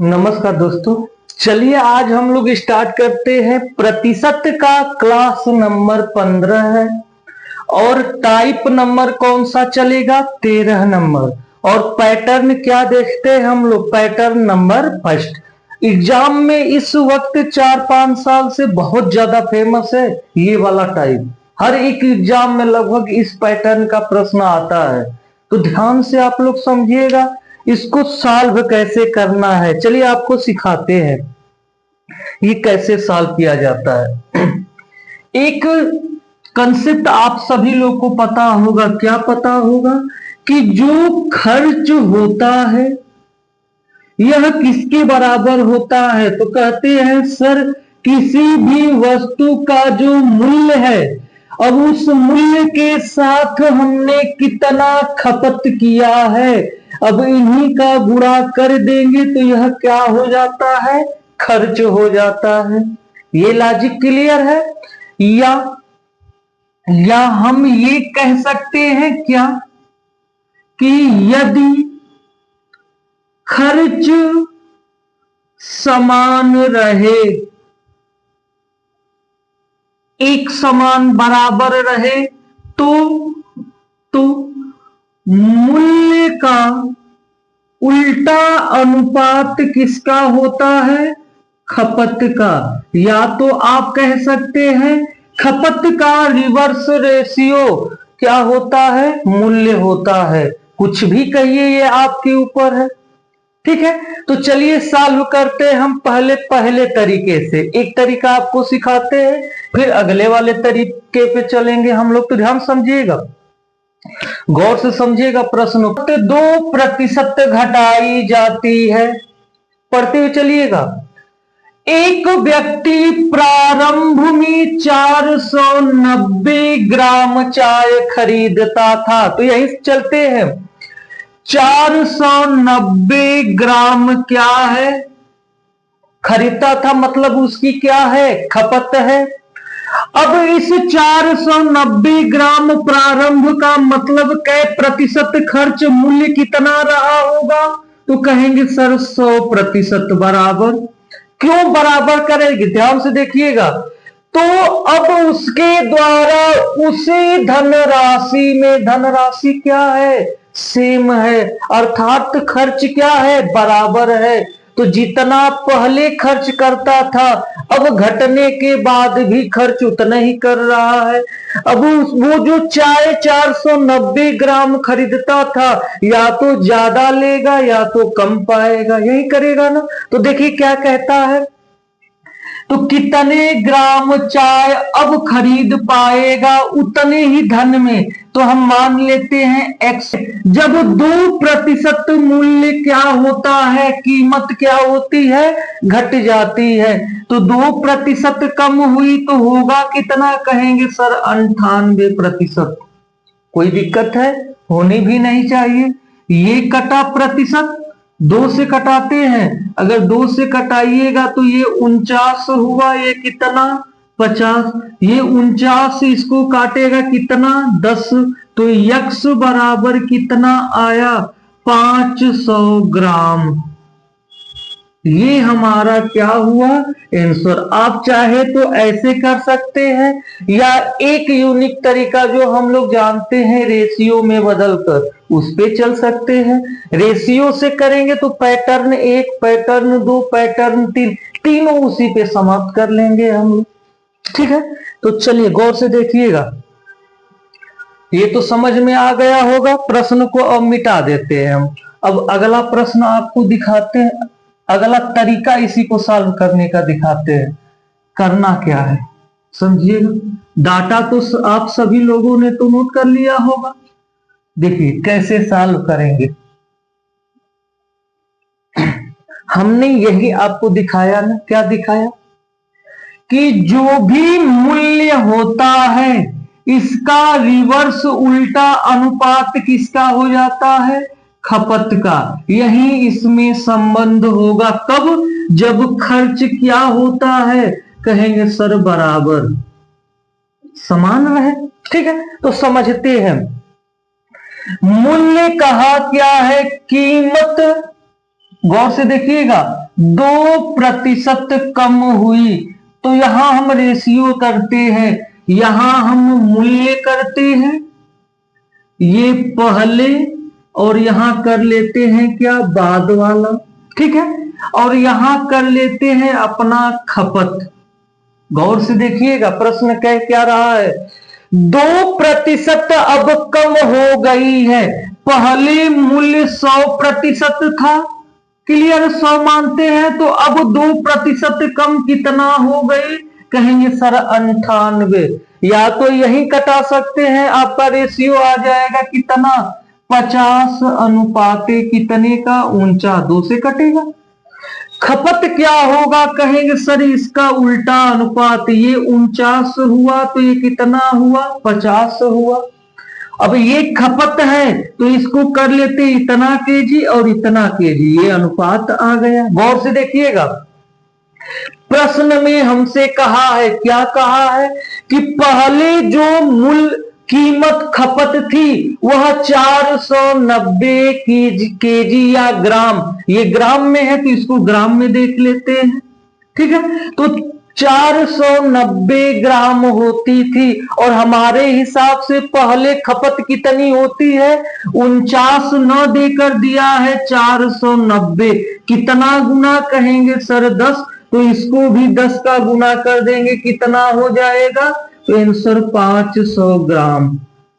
नमस्कार दोस्तों। चलिए आज हम लोग स्टार्ट करते हैं। प्रतिशत का क्लास नंबर 15 है और टाइप नंबर कौन सा चलेगा? 13 नंबर। और पैटर्न क्या देखते हैं हम लोग? Pattern number first. एग्जाम में इस वक्त 4-5 साल से बहुत ज्यादा फेमस है ये वाला टाइप। हर एक एग्जाम में लगभग इस पैटर्न का प्रश्न आता है, तो ध्यान से आप लोग समझिएगा इसको सॉल्व कैसे करना है। चलिए आपको सिखाते हैं ये कैसे सॉल्व किया जाता है। एक कंसेप्ट आप सभी लोग को पता होगा। क्या पता होगा? कि जो खर्च होता है यह किसके बराबर होता है? तो कहते हैं सर किसी भी वस्तु का जो मूल्य है, अब उस मूल्य के साथ हमने कितना खपत किया है, अब इन्हीं का गुणा कर देंगे तो यह क्या हो जाता है? खर्च हो जाता है। ये लॉजिक क्लियर है? या हम ये कह सकते हैं क्या कि यदि खर्च समान रहे, एक समान बराबर रहे, तो मूल्य का उल्टा अनुपात किसका होता है? खपत का। या तो आप कह सकते हैं खपत का रिवर्स रेशियो क्या होता है? मूल्य होता है। कुछ भी कहिए, ये आपके ऊपर है। ठीक है, तो चलिए सॉल्व करते हैं हम पहले तरीके से। एक तरीका आपको सिखाते हैं, फिर अगले वाले तरीके पे चलेंगे हम लोग। तो ध्यान समझिएगा, गौर से समझिएगा प्रश्न। 2% घटाई जाती है, पढ़ते हुए चलिएगा। एक व्यक्ति प्रारंभ में 490 ग्राम चाय खरीदता था, तो यही चलते हैं। 490 ग्राम क्या है? खरीदता था, मतलब उसकी क्या है? खपत है। अब इस 490 ग्राम प्रारंभ का मतलब कै प्रतिशत खर्च मूल्य कितना रहा होगा? तो कहेंगे सर 100% बराबर। क्यों बराबर करेंगे? ध्यान से देखिएगा। तो अब उसके द्वारा उसी धनराशि में, धनराशि क्या है? सेम है, अर्थात खर्च क्या है? बराबर है। तो जितना पहले खर्च करता था, अब घटने के बाद भी खर्च उतना ही कर रहा है। अब वो जो चाय 490 ग्राम खरीदता था, या तो ज्यादा लेगा या तो कम पाएगा, यही करेगा ना। तो देखिए क्या कहता है, तो कितने ग्राम चाय अब खरीद पाएगा उतने ही धन में। तो हम मान लेते हैं x। जब 2% मूल्य क्या होता है? कीमत क्या होती है? घट जाती है। तो 2% कम हुई तो होगा कितना? कहेंगे सर 98%। कोई दिक्कत है? होनी भी नहीं चाहिए। ये कटा प्रतिशत, 2 से कटाते हैं। अगर 2 से कटाइएगा तो ये 49 हुआ। ये कितना? 50। ये 49 इसको काटेगा कितना? 10। तो यक्स बराबर कितना आया? 500 ग्राम। ये हमारा क्या हुआ? आंसर। आप चाहे तो ऐसे कर सकते हैं, या एक यूनिक तरीका जो हम लोग जानते हैं रेशियो में बदलकर, उस पे चल सकते हैं। रेशियो से करेंगे तो पैटर्न 1, पैटर्न 2, पैटर्न 3, तीनों उसी पे समाप्त कर लेंगे हम लोग। ठीक है, तो चलिए गौर से देखिएगा। ये तो समझ में आ गया होगा। प्रश्न को अब मिटा देते हैं हम। अब अगला प्रश्न आपको दिखाते हैं, अगला तरीका इसी को सॉल्व करने का दिखाते हैं। करना क्या है समझिएगा। डाटा तो आप सभी लोगों ने तो नोट कर लिया होगा। देखिए कैसे सॉल्व करेंगे। हमने यही आपको दिखाया ना। क्या दिखाया? कि जो भी मूल्य होता है इसका रिवर्स उल्टा अनुपात किसका हो जाता है? खपत का। यही इसमें संबंध होगा। कब? जब खर्च क्या होता है? कहेंगे सर बराबर, समान रहे। ठीक है, तो समझते हैं। मूल्य कहा क्या है? कीमत। गौर से देखिएगा, 2% कम हुई, तो यहां हम रेशियो करते हैं, यहां हम मूल्य करते हैं, ये पहले और यहां कर लेते हैं क्या, बाद वाला, ठीक है। और यहां कर लेते हैं अपना खपत। गौर से देखिएगा प्रश्न कह क्या रहा है, 2% अब कम हो गई है। पहले मूल्य 100% था, क्लियर, 100 मानते हैं, तो अब 2% कम कितना हो गई, कहेंगे सर 98। या तो यही कटा सकते हैं, आपका रेशियो आ जाएगा कितना, 50 अनुपाते कितने का, 49, 2 से कटेगा। खपत क्या होगा, कहेंगे सर इसका उल्टा अनुपात, ये 49 हुआ तो ये कितना हुआ, 50 हुआ। अब ये खपत है तो इसको कर लेते इतना केजी और इतना केजी, ये अनुपात आ गया। गौर से देखिएगा, प्रश्न में हमसे कहा है, क्या कहा है कि पहले जो मूल कीमत खपत थी वह 490 केजी या ग्राम, ये ग्राम में है तो इसको ग्राम में देख लेते हैं, ठीक है। तो 490 ग्राम होती थी और हमारे हिसाब से पहले खपत कितनी होती है, 49 न देकर दिया है 490, कितना गुना, कहेंगे सर 10, तो इसको भी 10 का गुना कर देंगे, कितना हो जाएगा, तो आंसर 500 ग्राम।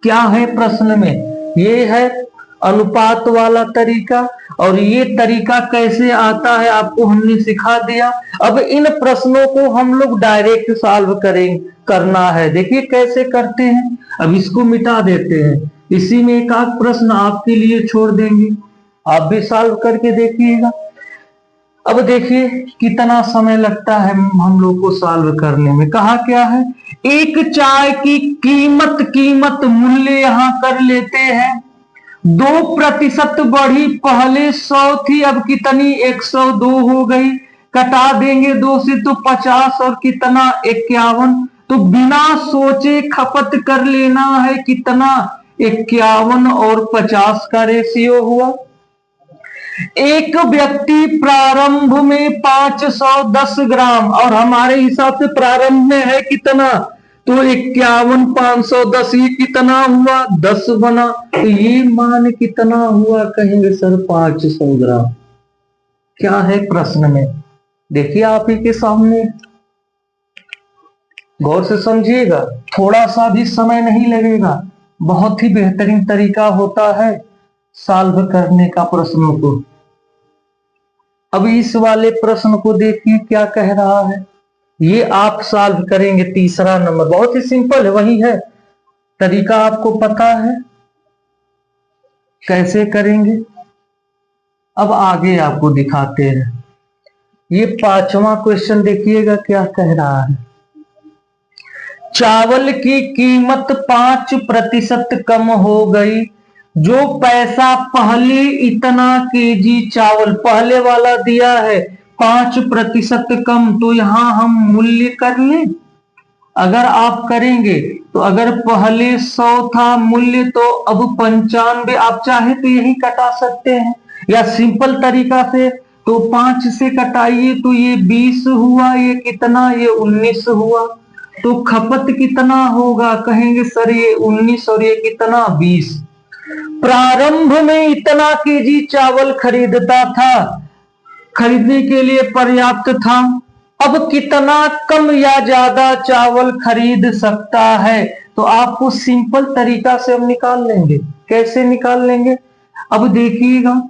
क्या है प्रश्न में, ये है अनुपात वाला तरीका। और ये तरीका कैसे आता है आपको हमने सिखा दिया। अब इन प्रश्नों को हम लोग डायरेक्ट सॉल्व करना है। देखिए कैसे करते हैं, अब इसको मिटा देते हैं, इसी में एक आध प्रश्न आपके लिए छोड़ देंगे, आप भी सॉल्व करके देखिएगा। अब देखिए कितना समय लगता है हम लोग को सॉल्व करने में। कहा क्या है, एक चाय की कीमत मूल्य यहां कर लेते हैं, 2% बढ़ी, पहले 100 थी अब कितनी 102 हो गई, कटा देंगे 2 से तो 50 और कितना 51, तो बिना सोचे खपत कर लेना है, कितना 51 और 50 का रेशियो हुआ। एक व्यक्ति प्रारंभ में 510 ग्राम और हमारे हिसाब से प्रारंभ में है कितना, तो 51 510, ये कितना हुआ 10 बना, तो ये मान कितना हुआ, कहेंगे सर 500 ग्राम। क्या है प्रश्न में, देखिए आप ही के सामने, गौर से समझिएगा, थोड़ा सा भी समय नहीं लगेगा, बहुत ही बेहतरीन तरीका होता है सॉल्व करने का प्रश्नों को। अब इस वाले प्रश्न को देखिए क्या कह रहा है, ये आप सॉल्व करेंगे, तीसरा नंबर, बहुत ही सिंपल है, वही है तरीका, आपको पता है कैसे करेंगे। अब आगे आपको दिखाते हैं, ये 5वां क्वेश्चन देखिएगा क्या कह रहा है, चावल की कीमत 5% कम हो गई, जो पैसा पहले इतना केजी चावल, पहले वाला दिया है 5% कम, तो यहां हम मूल्य कर लें। अगर आप करेंगे तो अगर पहले 100 था मूल्य, तो अब 95, आप चाहे तो यही कटा सकते हैं, या सिंपल तरीका से तो 5 से कटाइए तो ये 20 हुआ, ये कितना, ये 19 हुआ, तो खपत कितना होगा, कहेंगे सर ये 19 और ये कितना 20। प्रारंभ में इतना केजी चावल खरीदता था, खरीदने के लिए पर्याप्त था, अब कितना कम या ज्यादा चावल खरीद सकता है, तो आपको सिंपल तरीका से हम निकाल लेंगे। कैसे निकाल लेंगे, अब देखिएगा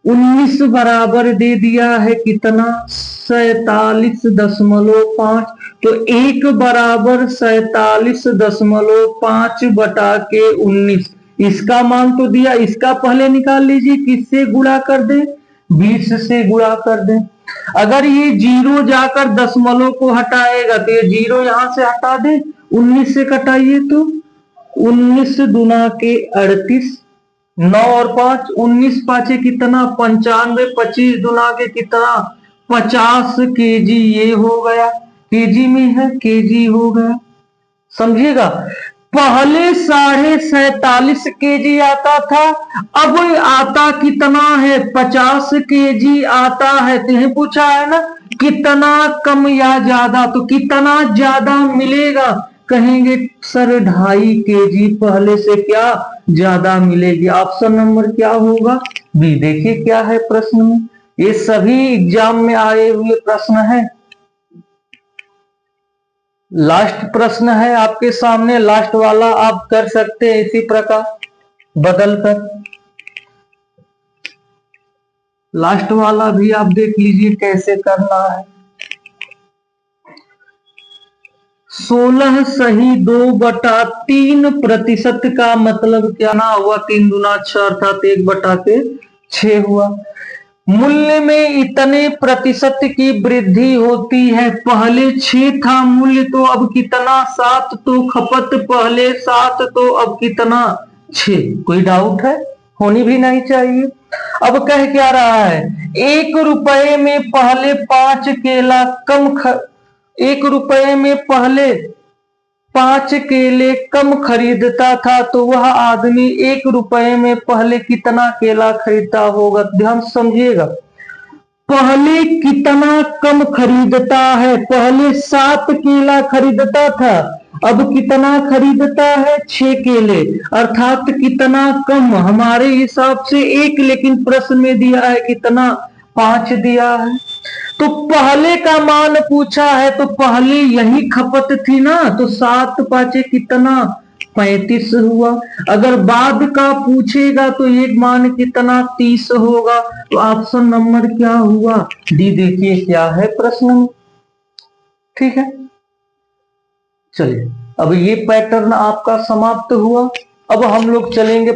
19 बराबर दे दिया है कितना 47.5, तो 1 बराबर 47.5 बटा के 19, इसका मान तो दिया, इसका पहले निकाल लीजिए, किससे गुणा कर दे, 20 से गुणा कर दे। अगर ये 0 जाकर दशमलव को हटाएगा तो ये 0 यहां से हटा दे, 19 से कटाइए तो 19 दुना के 38, 9 और 5 19 पांचे कितना 95, 25 दुना के कितना 50 केजी, ये हो गया, केजी में है केजी हो गया, समझिएगा। पहले 47.5 kg आता था, अब आता कितना है? 50 kg आता है। तो यही पूछा है ना, कितना कम या ज्यादा, तो कितना ज्यादा मिलेगा? कहेंगे सर 2.5 kg पहले से क्या ज्यादा मिलेगी। ऑप्शन नंबर क्या होगा? बी। देखिए क्या है प्रश्न में, ये सभी एग्जाम में आए हुए प्रश्न है। लास्ट प्रश्न है आपके सामने, लास्ट वाला आप कर सकते हैं इसी प्रकार बदल कर। लास्ट वाला भी आप देख लीजिए कैसे करना है। 16 सही 2/3% का मतलब क्या ना हुआ? 3 दूना 6 अर्थात 1/6 हुआ। मूल्य में इतने प्रतिशत की वृद्धि होती है। पहले 6 था मूल्य, तो अब कितना? 7। तो खपत पहले 7, तो अब कितना? 6। कोई डाउट है? होनी भी नहीं चाहिए। अब कह क्या रहा है? 1 रुपए में पहले 5 केला कम 1 रुपए में पहले 5 केले कम खरीदता था, तो वह आदमी 1 रुपए में पहले कितना केला खरीदता होगा? ध्यान समझिएगा, पहले कितना कम खरीदता है? पहले 7 केला खरीदता था, अब कितना खरीदता है? 6 केले, अर्थात कितना कम? हमारे हिसाब से 1, लेकिन प्रश्न में दिया है कितना? 5 दिया है। तो पहले का मान पूछा है, तो पहले यही खपत थी ना, तो 7 5 कितना? 35 हुआ। अगर बाद का पूछेगा तो एक मान कितना? 30 होगा। तो ऑप्शन नंबर क्या हुआ? डी। देखिए क्या है प्रश्न में। ठीक है, चलिए अब ये पैटर्न आपका समाप्त हुआ। अब हम लोग चलेंगे